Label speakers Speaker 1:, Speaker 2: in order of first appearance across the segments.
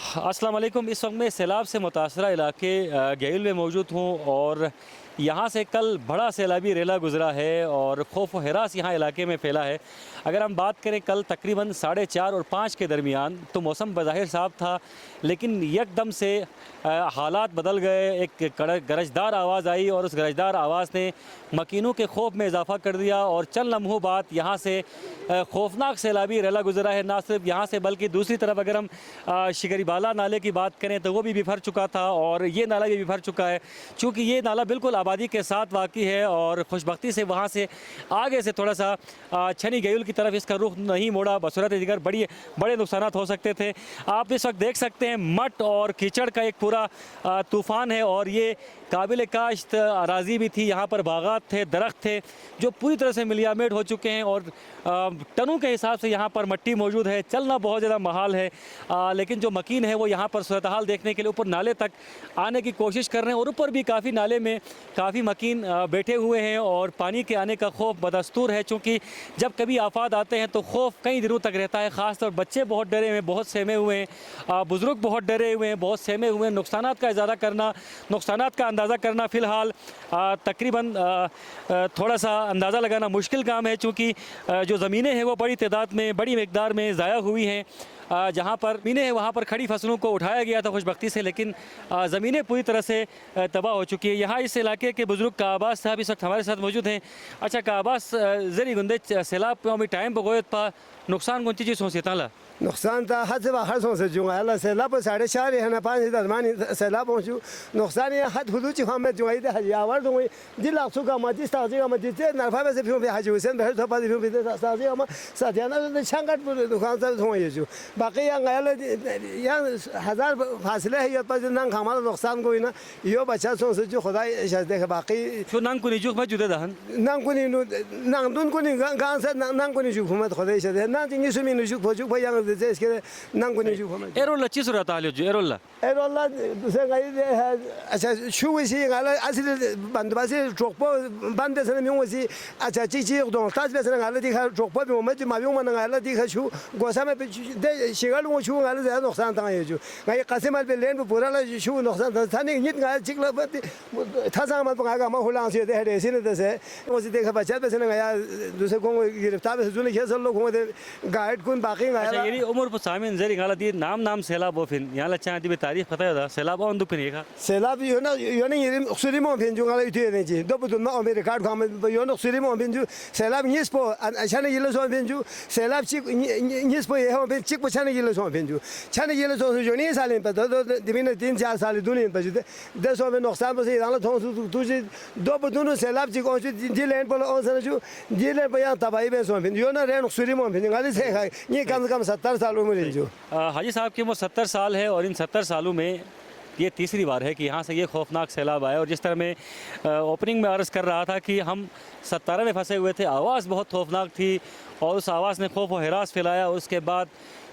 Speaker 1: अस्सलाम वालेकुम। इस वक्त मैं सैलाब से मुतासरा इलाके गेल में मौजूद हूँ और यहाँ से कल बड़ा सैलाबी रेला गुज़रा है और खौफ व हरास यहाँ इलाके में फैला है। अगर हम बात करें कल तकरीबन 4:30 और 5 के दरमियान तो मौसम बज़ाहिर साफ़ था, लेकिन यकदम से हालात बदल गए। एक गरजदार आवाज़ आई और उस गरजदार आवाज़ ने मकीनों के खौफ में इजाफ़ा कर दिया और चंद लम्हों बाद यहाँ से खौफनाक सैलाबी रेला गुज़रा है। ना सिर्फ यहाँ से बल्कि दूसरी तरफ अगर हम शिकरीबाला नाले की बात करें तो वो भी बिफर चुका था और ये नाला भी बिफर चुका है। चूँकि ये नाला बिल्कुल आबादी के साथ वाक़ई है और खुशबख्ती से वहाँ से आगे से थोड़ा सा छनी गेयुल की तरफ इसका रुख नहीं मोड़ा, बसूरत दीगर बड़े नुकसान हो सकते थे। आप इस वक्त देख सकते हैं मट और कीचड़ का एक पूरा तूफ़ान है और ये काबिल काश्त अराज़ी भी थी। यहाँ पर बागात थे, दरख्त थे जो पूरी तरह से मिलियामेट हो चुके हैं और टनों के हिसाब से यहाँ पर मट्टी मौजूद है। चलना बहुत ज़्यादा महाल है, लेकिन जो मकीन है वो यहाँ पर सूरत हाल देखने के लिए ऊपर नाले तक आने की कोशिश कर रहे हैं और ऊपर भी काफ़ी नाले में काफ़ी मकीन बैठे हुए हैं और पानी के आने का खौफ बदस्तूर है। चूँकि जब कभी आफात आते हैं तो खौफ कई दिनों तक रहता है। ख़ासतौर बच्चे बहुत डरे हुए हैं, बहुत सहमे हुए हैं, बुज़ुर्ग बहुत डरे हुए हैं, बहुत सहमे हुए हैं। नुकसानात का इजारा करना, नुकसानात का अंदाज़ा करना फ़िलहाल तकरीबन थोड़ा सा अंदाज़ा लगाना मुश्किल काम है। चूँकि जो ज़मीनें हैं वो बड़ी तादाद में, बड़ी मकदार में ज़ाया हुई हैं। जहाँ पर ज़मीनें हैं वहाँ पर खड़ी फसलों को उठाया गया था खुशबख्ती से, लेकिन ज़मीनें पूरी तरह से तबाह हो चुकी है। यहाँ इस इलाके के बुज़ुर्ग काबास साहब इस वक्त हमारे साथ मौजूद हैं। अच्छा काबास ज़री गुंदे सैलाब में टाइम बगोयत पा नुकसान कौन चीज़ सोचे ताला
Speaker 2: नुकसान था हद से बाहर सोच जुआ अल्लाह सैलाब 4:30 है ना 5 दरमानी सैलाब पहुँचू नुकसान ये हद हुदूद चिखा में जुआई दे हजियावर दूँगी जिल लाखसू का मत इस ताजी का मत जितने नरफा में से फिर हाजी हुसैन बहर थोपा फिर भी ताजी का मत साथियाना तो शंकट दुकान से धोए ये जो बाकी यहाँ 1000 फासले है ये पर नंग हमारा नुकसान कोई ना यो बच्चा सोच जो खुदा शायद देखे बाकी
Speaker 1: जो नंग को निजुक में जुदे दहन
Speaker 2: नंग को नंग दुन को गांव से नंग को निजुक में खुदा शायद ना जिंगी सुमी निजुक फौजू भाई इसके नंग नहीं जुखो में
Speaker 1: एरोला चीज रहता है जो एरोला
Speaker 2: दूसरे गाई है। अच्छा शू इसी गाला असली बंदोबस्त चौक बंद से नहीं हुई। अच्छा चीज़ दो ताज पे से गाला दिखा चौक पे में मावियों में गाला दिखा शू गोसा में दे शिगल वो शू गाला ज़्यादा नुकसान था ये जो गाई कसिमल पे लेन पे पूरा ला शू नुकसान था नहीं नित गाला चिकला पे था सामान पे गागा मैं हुलांग से दे है ऐसे नहीं दे वो से देखा बच्चा पे से गाया दूसरे को गिरफ्तार पे जुने खेल सब लोग होंगे गाइड कौन बाकी गाया
Speaker 1: उमर पर सामिन जरी गाला दी नाम सैलाब वो फिर यहाँ लच्चा दी तारीख पता है सैलाब और दुख नहीं
Speaker 2: सैलाब यो ना ये सुरी में फिर जो गाला इतने नहीं चाहिए दो बुधन में अमेरिका कार्ड खाम यो ना सुरी में फिर जो सैलाब न्यूज़ पो अच्छा नहीं ये लोग फिर जो सैलाब चिक न्यूज़ पो ये हम फिर चिक पछाने ये लोग फिर जो छाने ये लोग जो नहीं साल में पता तो दिमिने 3-4 साल दुनिया में बचते 10 में नुकसान बस ये दाना थोड़ा तुझे दो बुधन सैलाब चिक और जी लैंड पर और सर जो जी लैंड पर यहाँ तबाही में सो फिर यो ना रेन सुरी में फिर गाली से ये कम से कम 70 साल उम्र जो
Speaker 1: हाजी साहब की उम्र 70 साल है और इन 70 सालों में ये तीसरी बार है कि यहाँ से ये खौफनाक सैलाब आया। और जिस तरह मैं ओपनिंग में अर्ज़ कर रहा था कि हम 17 में फंसे हुए थे, आवाज़ बहुत खौफनाक थी और उस आवाज़ ने खौफ व हरास फैलाया। उसके बाद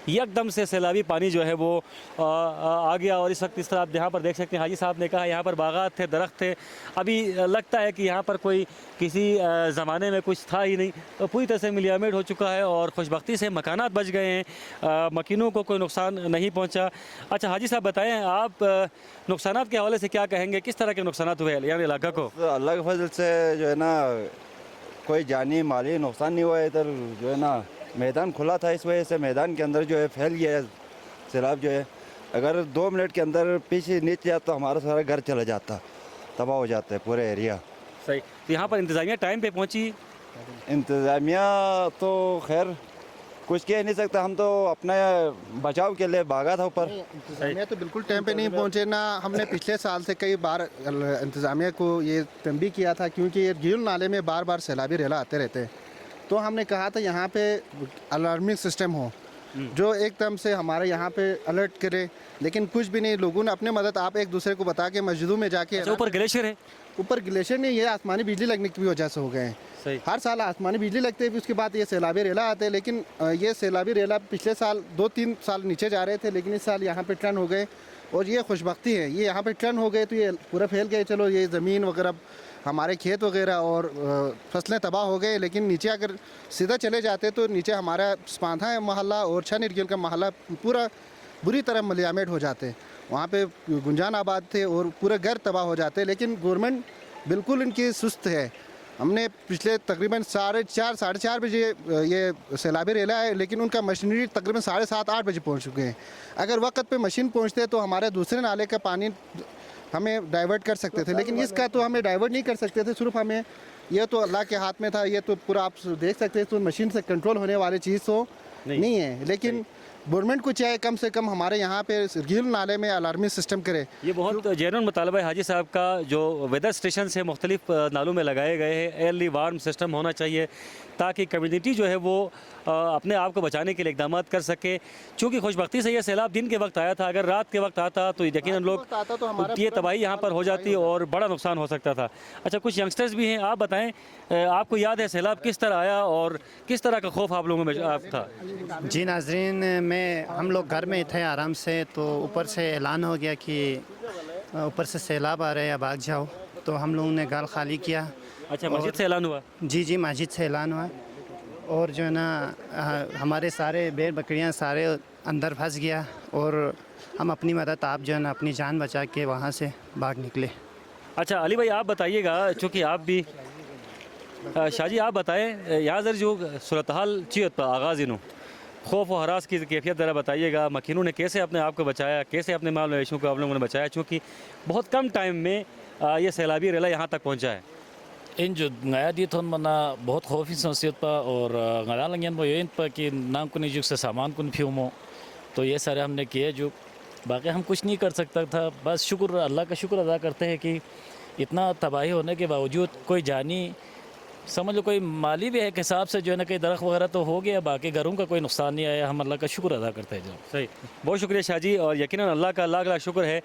Speaker 1: एकदम से सैलाबी पानी जो है वो आ गया और इस वक्त इस तरह आप यहाँ पर देख सकते हैं। हाजी साहब ने कहा यहाँ पर बागात थे, दरख्त थे, अभी लगता है कि यहाँ पर कोई किसी ज़माने में कुछ था ही नहीं, तो पूरी तरह से मिलियामेट हो चुका है और खुशबख्ती से मकानात बच गए हैं, मकीनों को कोई नुकसान नहीं पहुँचा। अच्छा हाजी साहब बताएँ आप नुकसानात के हवाले से क्या कहेंगे, किस तरह के नुकसानात हुए यहाँ इलाका को?
Speaker 3: अल्लाह के फजल से जो है ना कोई जानी माली नुकसान नहीं हुआ। इधर जो है ना मैदान खुला था, इस वजह से मैदान के अंदर जो है फैल गया सैलाब जो है। अगर 2 मिनट के अंदर पीछे नीचे जाता तो हमारा सारा घर चला जाता, तबाह हो जाता है पूरा एरिया।
Speaker 1: सही, तो यहाँ पर इंतज़ामिया टाइम पे पहुँची?
Speaker 3: इंतज़ामिया तो खैर कुछ कह नहीं सकता, हम तो अपने बचाव के लिए भागा था ऊपर।
Speaker 4: इंतज़ामिया तो बिल्कुल टाइम पे नहीं पहुँचे ना। हमने पिछले साल से कई बार इंतज़ामिया को ये तंबीह किया था क्योंकि ये गिल नाले में बार बार सैलाबी रेला आते रहते हैं। तो हमने कहा था यहाँ पे अलार्मिंग सिस्टम हो जो एकदम से हमारे यहाँ पे अलर्ट करे, लेकिन कुछ भी नहीं। लोगों ने अपने मदद आप एक दूसरे को बता के मस्जिदों में जाके
Speaker 1: ऊपर ग्लेशियर है,
Speaker 4: ऊपर ग्लेशियर नहीं, ये आसमानी बिजली लगने की वजह से हो गए हैं। हर साल आसमानी बिजली लगते हैं, उसके बाद ये सैलाबी रेला आते हैं। लेकिन ये सैलाबी रेला पिछले साल 2-3 साल नीचे जा रहे थे, लेकिन इस साल यहाँ पे टर्न हो गए और ये खुशबख्ती है, ये यहाँ पे टर्न हो गए तो ये पूरा फैल गए। चलो ये ज़मीन वगैरह हमारे खेत वगैरह और फसलें तबाह हो गए, लेकिन नीचे अगर सीधा चले जाते तो नीचे हमारा स्पांधा है मोहल्ला और छन इर्गिल का मोहल्ला पूरा बुरी तरह मलियामेट हो जाते। वहाँ पे गुंजान आबाद थे और पूरे घर तबाह हो जाते, लेकिन गवर्नमेंट बिल्कुल इनकी सुस्त है। हमने पिछले तकरीबन 4:30 बजे ये सैलाबी रेला है, लेकिन उनका मशीनरी तकरीबन 7:30-8 बजे पहुँच चुके हैं। अगर वक्त पे मशीन पहुँचते तो हमारे दूसरे नाले का पानी हमें डाइवर्ट कर सकते थे, लेकिन इसका तो हमें डाइवर्ट नहीं कर सकते थे। सिर्फ हमें ये तो अल्लाह के हाथ में था, ये तो पूरा आप देख सकते हैं, तो मशीन से कंट्रोल होने वाली चीज़ तो नहीं है। लेकिन गवर्नमेंट को चाहे कम से कम हमारे यहाँ पे गिल नाले में अलार्मी सिस्टम करे।
Speaker 1: ये बहुत जेन्युइन मुतालबा है हाजी साहब का। जो वेदर स्टेशन से मुख्तलिफ नालों में लगाए गए हैं, अर्ली वार्म सिस्टम होना चाहिए ताकि कम्युनिटी जो है वो अपने आप को बचाने के लिए इकदाम कर सके। चूँकि खुशबख्ती से ये सैलाब दिन के वक्त आया था, अगर रात के वक्त आता तो यकीनन लोग ये तबाही यहाँ पर हो जाती और बड़ा नुकसान हो सकता था। अच्छा, कुछ यंगस्टर्स भी हैं, आप बताएं, आपको याद है सैलाब किस तरह आया और किस तरह का खौफ आप लोगों में आप था?
Speaker 5: जी नाजरीन, हम लोग घर में थे आराम से, तो ऊपर से ऐलान हो गया कि ऊपर से सैलाब आ रहे हैं, भाग जाओ। तो हम लोगों ने गाल खाली किया।
Speaker 1: अच्छा, मस्जिद से ऐलान हुआ?
Speaker 5: जी मस्जिद से ऐलान हुआ, और जो है ना हमारे सारे भेड़ बकरियां सारे अंदर फंस गया, और हम अपनी मदद आप जो है ना अपनी जान बचा के वहाँ से भाग निकले।
Speaker 1: अच्छा अली भाई, आप बताइएगा, चूँकि आप भी शाहजी आप बताएं, यहाँ जर जो सूरत हाल चीत आगाज़ इनू खौफ और हरास की कैफियत ज़रा बताइएगा। मकीनों ने कैसे अपने आप को बचाया, कैसे अपने माल मवेशियों को आप लोगों ने बचाया, चूँकि बहुत कम टाइम में ये सैलाबी रेला यहाँ तक पहुँचा है?
Speaker 6: इन जो नया दी थोन मना बहुत खौफी संस्कृत पर और गला लंगन वो इन पर कि नाम को निजुक से सामान कुन फ्यूमो, तो ये सारे हमने किए। जो बाकी हम कुछ नहीं कर सकता था, बस शुक्र अल्लाह का शुक्र अदा करते हैं कि इतना तबाही होने के बावजूद कोई जानी समझ लो कोई माली भी है के हिसाब से जो है ना कई दरख्त वगैरह तो हो गया, बाकी घरों का कोई नुकसान नहीं आया। हम अल्लाह का शुक्र अदा करते हैं। जो
Speaker 1: सही, बहुत शुक्रिया शाहजी। और यकीनन अल्लाह का लाख लाख शुक्र है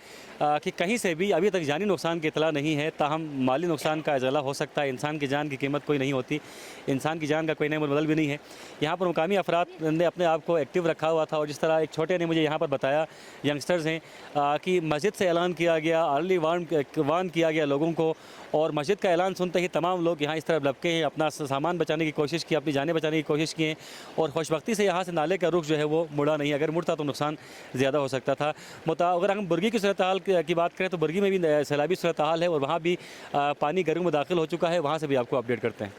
Speaker 1: कि कहीं से भी अभी तक जानी नुकसान की इतला नहीं है, ताहम माली नुकसान का इजाला हो सकता है। इंसान की जान की कीमत कोई नहीं होती, इंसान की जान का कोई नया बदल भी नहीं है। यहाँ पर मुकामी अफराद ने अपने आप को एक्टिव रखा हुआ था, और जिस तरह एक छोटे ने मुझे यहाँ पर बताया, यंगस्टर्स हैं, कि मस्जिद से ऐलान किया गया, अर्ली वार्न किया गया लोगों को, और मस्जिद का ऐलान सुनते ही तमाम लोग यहाँ इस तरफ लपके हैं, अपना सामान बचाने की कोशिश की, अपनी जानें बचाने की कोशिश की हैं। और खुशबख्ती से यहाँ से नाले का रुख जो है वो मुड़ा नहीं, अगर मुड़ता तो नुकसान ज़्यादा हो सकता था। अगर हम बुर्गी की सूरत हाल की बात करें तो बुर्गी में भी सैलाबी सूरत हाल है, और वहाँ भी पानी घरों में दाखिल हो चुका है, वहाँ से भी आपको अपडेट करते हैं।